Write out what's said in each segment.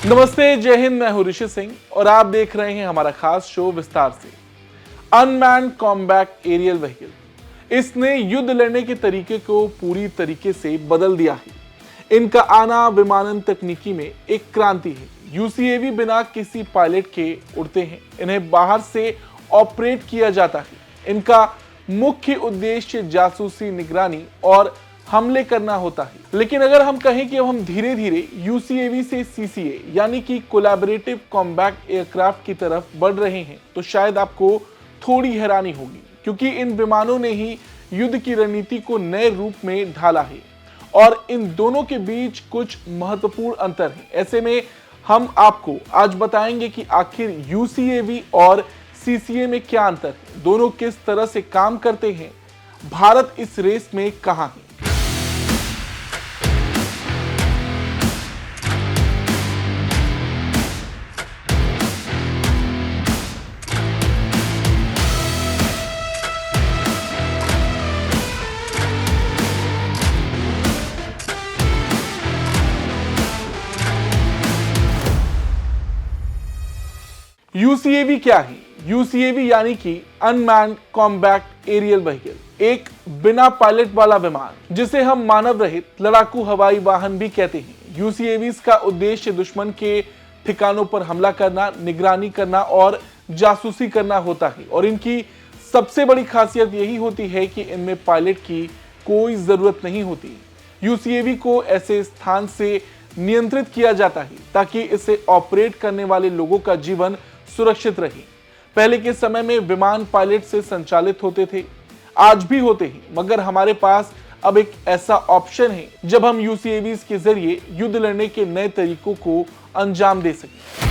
नमस्ते, जय हिंद। मैं हूं ऋषि सिंह और आप देख रहे हैं हमारा खास शो विस्तार से। अनमैन्ड कॉम्बैट एरियल व्हीकल, इसने युद्ध लड़ने के तरीके को पूरी तरीके से बदल दिया है। इनका आना विमानन तकनीकी में एक क्रांति है। यूसीएवी बिना किसी पायलट के उड़ते हैं। इन्हें बाहर से ऑपरेट किया जाता है। इनका मुख्य उद्देश्य जासूसी, निगरानी और हमले करना होता है। लेकिन अगर हम कहें कि अब हम धीरे धीरे यूसीएवी से सीसीए यानी कि कोलैबोरेटिव कॉम्बैट एयरक्राफ्ट की तरफ बढ़ रहे हैं, तो शायद आपको थोड़ी हैरानी होगी, क्योंकि इन विमानों ने ही युद्ध की रणनीति को नए रूप में ढाला है और इन दोनों के बीच कुछ महत्वपूर्ण अंतर है। ऐसे में हम आपको आज बताएंगे कि आखिर यूसीएवी और सीसीए में क्या अंतर है, दोनों किस तरह से काम करते हैं, भारत इस रेस में कहां है। यूसीएवी क्या है? यूसीएवी यानी कि अनमैन्ड कॉम्बैट एरियल व्हीकल, एक बिना पायलट वाला विमान जिसे हम मानव रहित लड़ाकू हवाई वाहन भी कहते हैं। यूसीएवीज का उद्देश्य दुश्मन के ठिकानों पर हमला करना, निगरानी करना और जासूसी करना होता है। और इनकी सबसे बड़ी खासियत यही होती है कि इनमें पायलट की कोई जरूरत नहीं होती। यूसीएवी को ऐसे स्थान से नियंत्रित किया जाता है ताकि इसे ऑपरेट करने वाले लोगों का जीवन सुरक्षित रहे। पहले के समय में विमान पायलट से संचालित होते थे, आज भी होते हैं, मगर हमारे पास अब एक ऐसा ऑप्शन है जब हम यूसीएवीज के जरिए युद्ध लड़ने के नए तरीकों को अंजाम दे सकें।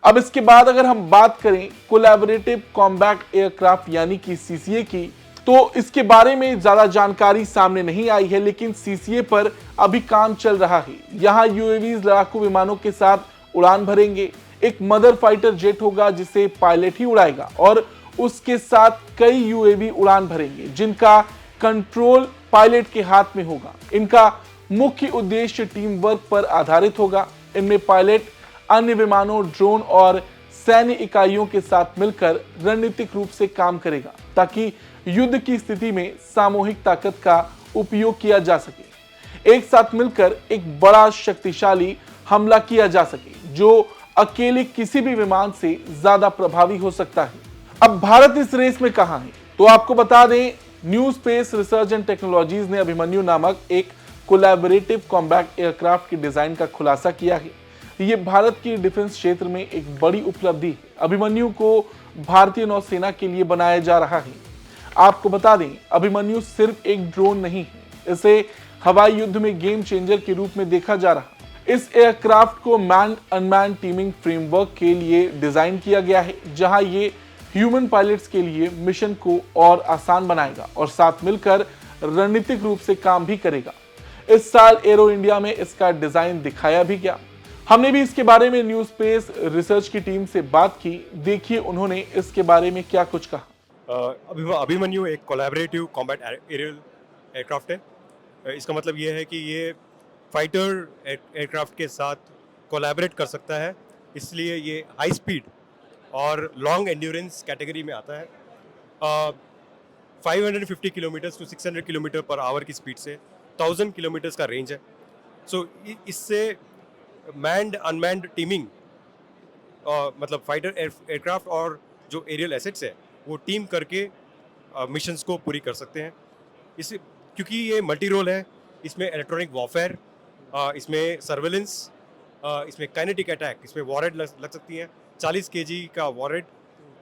अब इसके बाद अगर हम बात करें कोलैबोरेटिव कॉम्बैट एयरक्राफ्ट यानी कि सीसीए की, तो इसके बारे में ज्यादा जानकारी सामने नहीं आई है, लेकिन सीसीए पर अभी काम चल रहा है। यहां यूएवीज लड़ाकू विमानों के साथ उड़ान भरेंगे। एक मदर फाइटर जेट होगा जिसे पायलट ही उड़ाएगा और उसके साथ कई यूएवी उड़ान भरेंगे जिनका कंट्रोल पायलट के हाथ में होगा। इनका मुख्य उद्देश्य टीम वर्क पर आधारित होगा। इनमें पायलट अन्य विमानों, ड्रोन और सैन्य इकाइयों के साथ मिलकर रणनीतिक रूप से काम करेगा ताकि युद्ध की स्थिति में सामूहिक ताकत का उपयोग किया जा सके। एक साथ मिलकर एक बड़ा शक्तिशाली हमला किया जा सके जो अकेले किसी भी विमान से ज्यादा प्रभावी हो सकता है। अब भारत इस रेस में कहां है, तो आपको बता दें, new space research and technologies ने अभिमन्यु नामक एक कोलैबोरेटिव कॉम्बैट एयरक्राफ्ट की डिजाइन का खुलासा किया है। ये भारत की डिफेंस क्षेत्र में एक बड़ी उपलब्धि है। अभिमन्यु को भारतीय नौसेना के लिए बनाया जा रहा है। आपको बता दें, अभिमन्यु सिर्फ एक ड्रोन नहीं है, इसे हवाई युद्ध में गेम चेंजर के रूप में देखा जा रहा है। इस एयरक्राफ्ट को मैन्ड अनमैन्ड टीमिंग फ्रेमवर्क के लिए डिजाइन किया गया है, जहां ये ह्यूमन पायलट्स के लिए मिशन को और आसान बनाएगा और साथ मिलकर रणनीतिक रूप से काम भी करेगा। इस साल एरो इंडिया में इसका डिजाइन दिखाया भी गया। हमने भी इसके बारे में न्यू स्पेस रिसर्च की टीम से बात की। देखिए उन्होंने इसके बारे में क्या कुछ कहा। अभिमन्यु एक कोलैबोरेटिव कॉम्बैट एरियल एयरक्राफ्ट है। इसका मतलब ये है कि ये फाइटर एयरक्राफ्ट के साथ कोलैबोरेट कर सकता है, इसलिए ये हाई स्पीड और लॉन्ग एंड्योरेंस कैटेगरी में आता है। 550 kilometre to 600 kilometre per hour की स्पीड से 1000 किलोमीटर्स का रेंज है। सो इससे मैन्ड अनमैन्ड टीमिंग, मतलब फाइटर एयरक्राफ्ट और जो एरियल एसेट्स है वो टीम करके मिशंस को पूरी कर सकते हैं। इस क्योंकि ये मल्टी रोल है, इसमें इलेक्ट्रॉनिक वॉरफेयर, इसमें सर्वेलेंस, इसमें काइनेटिक अटैक, इसमें वॉरेड लग सकती हैं। 40 केजी का वॉरेड,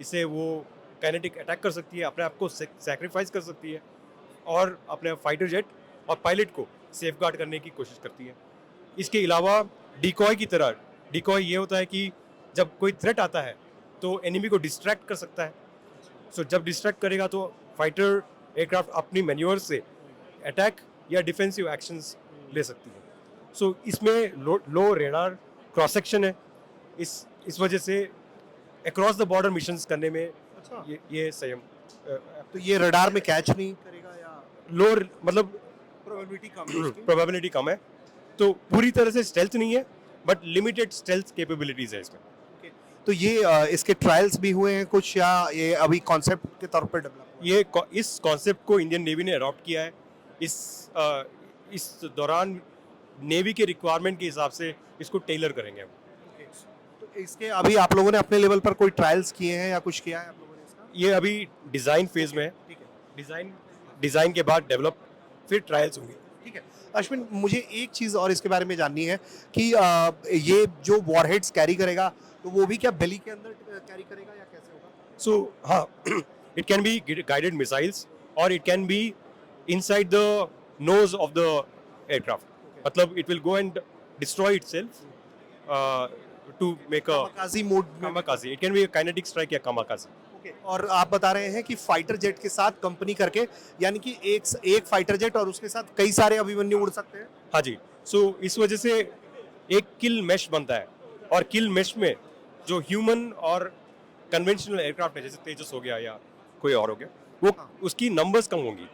इससे वो काइनेटिक अटैक कर सकती है, अपने आप को सैक्रिफाइस कर सकती है और अपने फाइटर जेट और पायलट को सेफगार्ड करने की कोशिश करती है। इसके अलावा डिकॉय की तरह, डिकॉय ये होता है कि जब कोई थ्रेट आता है तो एनिमी को डिस्ट्रैक्ट कर सकता है। सो जब डिस्ट्रैक्ट करेगा तो फाइटर एयरक्राफ्ट अपनी मैन्यूवर से अटैक या डिफेंसिव एक्शंस ले सकती है। सो इसमें लो रेडार क्रॉस सेक्शन है, इस वजह से अक्रॉस द बॉर्डर मिशंस करने में अच्छा, ये संयम तो ये रडार में कैच नहीं करेगा या लो मतलब प्रोबेबिलिटी कम है इसकी? प्रोबेबिलिटी कम है, तो पूरी तरह से स्टेल्थ नहीं है बट लिमिटेड स्टेल्थ कैपेबिलिटीज है इसमें। तो ये इसके ट्रायल्स भी हुए हैं कुछ या ये अभी कॉन्सेप्ट के तौर पर डेवलप? इस कॉन्सेप्ट को इंडियन नेवी ने अडॉप्ट किया है। इस दौरान नेवी के रिक्वायरमेंट के हिसाब से इसको टेलर करेंगे हम। तो इसके अभी आप लोगों ने अपने लेवल पर कोई ट्रायल्स किए हैं या कुछ किया है आप लोगों ने इसका? ये अभी डिज़ाइन फेज में है, ठीक है, डिज़ाइन के बाद डेवलप फिर ट्रायल्स होंगे। ठीक है। अश्विन, मुझे एक चीज़ और इसके बारे में जाननी है कि ये जो वॉरहेड्स कैरी करेगा तो वो भी क्या बेली के अंदर कैरी करेगा या कैसे होगा? सो हाँ, it can be guided missiles और it can be inside the nose of the aircraft, मतलब it will go and destroy itself to make a kamikaze mode में। Kamikaze. It can be kinetic strike या kamikaze. Okay, और आप बता रहे हैं कि फाइटर जेट के साथ कंपनी करके, यानी कि एक फाइटर जेट और उसके साथ कई सारे अभिमन्यु उड़ सकते हैं? हाँ जी, सो इस वजह से एक किल मेश बनता है और किल मेश में जो ह्यूमन और कन्वेंशनल एयरक्राफ्ट है जैसे तेजस हो गया या कोई और हो गया, वो उसकी नंबर्स कम होंगी।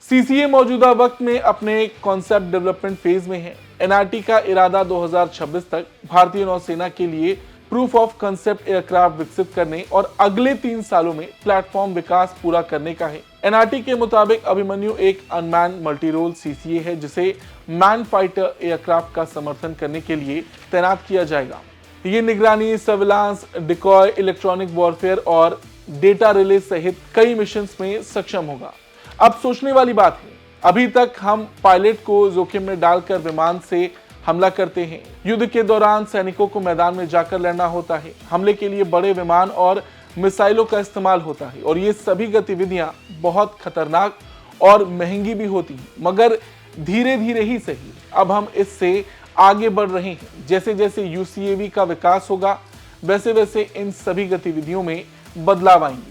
सीसीए मौजूदा वक्त में अपने कॉन्सेप्ट डेवलपमेंट फेज में है। एनआरटी का इरादा 2026 तक भारतीय नौसेना के लिए प्रूफ ऑफ कंसेप्ट एयरक्राफ्ट विकसित करने और अगले 3 सालों में प्लेटफॉर्म विकास पूरा करने का है। एनआरटी के मुताबिक अभिमन्यु एक अनमैन मल्टीरोल सीसीए है जिसे मैन फाइटर एयरक्राफ्ट का समर्थन करने के लिए तैनात किया जाएगा। ये निगरानी, सर्विलांस, डिकॉय, इलेक्ट्रॉनिक वॉरफेयर और डेटा रिले सहित कई मिशंस में सक्षम होगा। अब सोचने वाली बात है, अभी तक हम पायलट को जोखिम में डालकर विमान से हमला करते हैं। युद्ध के दौरान सैनिकों को मैदान में जाकर लड़ना होता है। हमले के लिए बड़े विमान और मिसाइलों का इस्तेमाल होता है और ये सभी गतिविधियां बहुत खतरनाक और महंगी भी होती हैं, मगर धीरे धीरे ही सही अब हम इससे आगे बढ़ रहे हैं। जैसे जैसे यूसीएवी का विकास होगा वैसे वैसे इन सभी गतिविधियों में बदलाव आएंगे।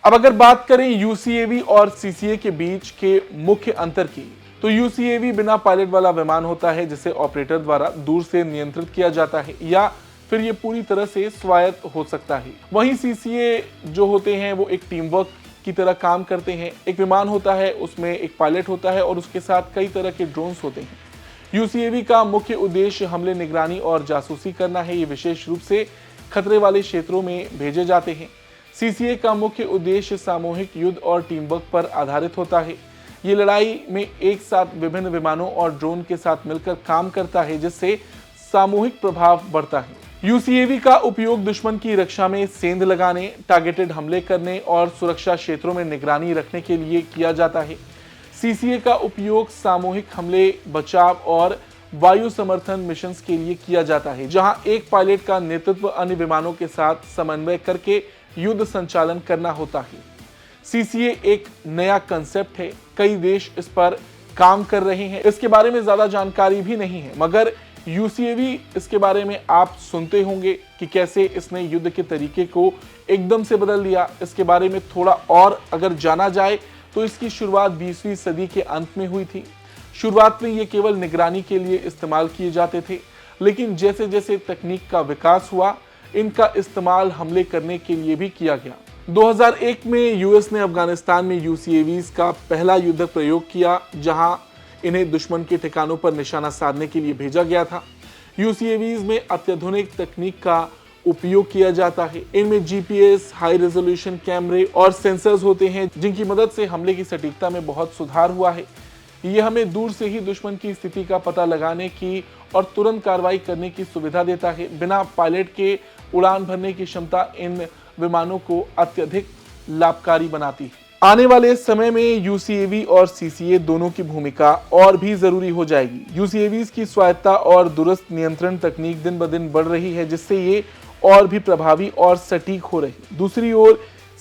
अब अगर बात करें यूसीएवी और सीसीए के बीच के मुख्य अंतर की, तो यूसीएवी बिना पायलट वाला विमान होता है जिसे ऑपरेटर द्वारा दूर से नियंत्रित किया जाता है या फिर ये पूरी तरह से स्वायत्त हो सकता है। वहीं सीसीए जो होते हैं वो एक टीम वर्क की तरह काम करते हैं। एक विमान होता है, उसमें एक पायलट होता है और उसके साथ कई तरह के ड्रोन्स होते हैं। यूसीएवी का मुख्य उद्देश्य हमले, निगरानी और जासूसी करना है। ये विशेष रूप से खतरे वाले क्षेत्रों में भेजे जाते हैं। सीसीए का मुख्य उद्देश्य सामूहिक युद्ध और टीम वर्क पर आधारित होता है। ये लड़ाई में एक साथ विभिन्न विमानों और ड्रोन के साथ मिलकर काम करता है जिससे सामूहिक प्रभाव बढ़ता है। यूसीएवी का उपयोग दुश्मन की रक्षा में सेंध लगाने, टारगेटेड हमले करने और सुरक्षा क्षेत्रों में निगरानी रखने के लिए किया जाता है। सीसीए का उपयोग सामूहिक हमले, बचाव और वायु समर्थन मिशंस के लिए किया जाता है, जहां एक पायलट का नेतृत्व अन्य विमानों के साथ समन्वय करके युद्ध संचालन करना होता है। सीसीए एक नया कंसेप्ट है, कई देश इस पर काम कर रहे हैं। इसके बारे में ज्यादा जानकारी भी नहीं है, मगर यूसीएवी इसके बारे में आप सुनते होंगे कि कैसे इसने युद्ध के तरीके को एकदम से बदल दिया। इसके बारे में थोड़ा और अगर जाना जाए तो इसकी शुरुआत 20वीं सदी के अंत में हुई थी। शुरुआत में ये केवल निगरानी के लिए इस्तेमाल किए जाते थे, लेकिन जैसे जैसे तकनीक का विकास हुआ इनका इस्तेमाल हमले करने के लिए भी किया गया। 2001 में यूएस ने अफगानिस्तान में यूसीएवीज का पहला युद्ध प्रयोग किया, जहां इन्हें दुश्मन के ठिकानों पर निशाना साधने के लिए भेजा गया था। यूसीएवीज में अत्याधुनिक तकनीक का उपयोग किया जाता है। इनमें जीपीएस, हाई रेजोल्यूशन कैमरे और सेंसर्स होते हैं जिनकी मदद से हमले की सटीकता में बहुत सुधार हुआ है। ये हमें दूर से ही दुश्मन की स्थिति का पता लगाने की और तुरंत कार्रवाई करने की सुविधा देता है। बिना पायलट के उड़ान भरने की क्षमता इन विमानों को अत्यधिक लाभकारी बनाती है। आने वाले समय में यूसीएवी और सीसीए दोनों की भूमिका और भी जरूरी हो जाएगी। यूसीएवीज की स्वायत्तता और दुरुस्त नियंत्रण तकनीक दिन ब दिन बढ़ रही है, जिससे ये और भी प्रभावी और सटीक हो रही है। दूसरी ओर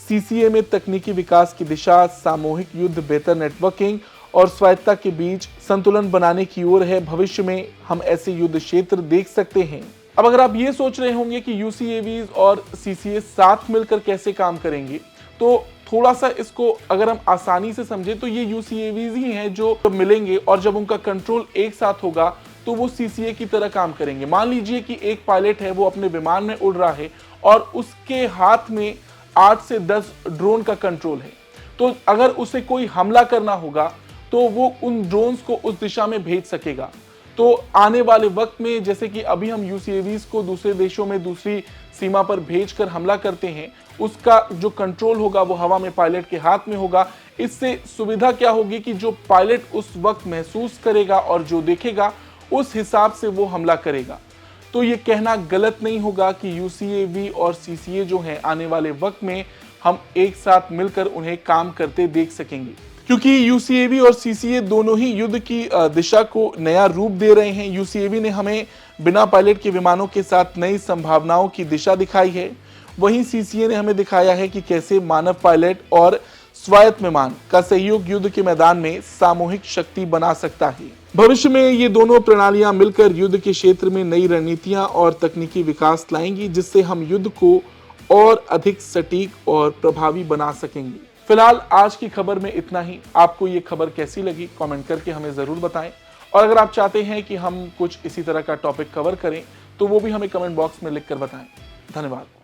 सीसीए में तकनीकी विकास की दिशा सामूहिक युद्ध, बेहतर नेटवर्किंग और स्वायत्तता के बीच संतुलन बनाने की ओर है। भविष्य में हम ऐसे युद्ध क्षेत्र देख सकते हैं। अब अगर आप ये सोच रहे होंगे कि यूसीएवीज और सीसीए साथ मिलकर कैसे काम करेंगे, तो थोड़ा सा इसको अगर हम आसानी से समझे तो ये यूसीएवीज ही हैं जो मिलेंगे और जब उनका कंट्रोल एक साथ होगा तो वो सीसीए की तरह काम करेंगे। मान लीजिए कि एक पायलट है, वो अपने विमान में उड़ रहा है और उसके हाथ में 8 से 10 ड्रोन का कंट्रोल है। तो अगर उसे कोई हमला करना होगा तो वो उन ड्रोन्स को उस दिशा में भेज सकेगा। तो आने वाले वक्त में जैसे कि अभी हम यूसीएवीज को दूसरे देशों में दूसरी सीमा पर भेजकर हमला करते हैं, उसका जो कंट्रोल होगा वो हवा में पायलट के हाथ में होगा। इससे सुविधा क्या होगी कि जो पायलट उस वक्त महसूस करेगा और जो देखेगा उस हिसाब से वो हमला करेगा। तो ये कहना गलत नहीं होगा कि यूसीएवी और सीसीए जो हैं आने वाले वक्त में हम एक साथ मिलकर उन्हें काम करते देख सकेंगे, क्योंकि यूसीएवी और सीसीए दोनों ही युद्ध की दिशा को नया रूप दे रहे हैं। यूसीएवी ने हमें बिना पायलट के विमानों के साथ नई संभावनाओं की दिशा दिखाई है, वहीं सीसीए ने हमें दिखाया है कि कैसे मानव पायलट और स्वायत्त विमान का सहयोग युद्ध के मैदान में सामूहिक शक्ति बना सकता है। भविष्य में ये दोनों प्रणालियां मिलकर युद्ध के क्षेत्र में नई रणनीतियां और तकनीकी विकास लाएंगी, जिससे हम युद्ध को और अधिक सटीक और प्रभावी बना सकेंगे। फिलहाल आज की खबर में इतना ही। आपको ये खबर कैसी लगी कमेंट करके हमें ज़रूर बताएं, और अगर आप चाहते हैं कि हम कुछ इसी तरह का टॉपिक कवर करें तो वो भी हमें कमेंट बॉक्स में लिखकर बताएं। धन्यवाद।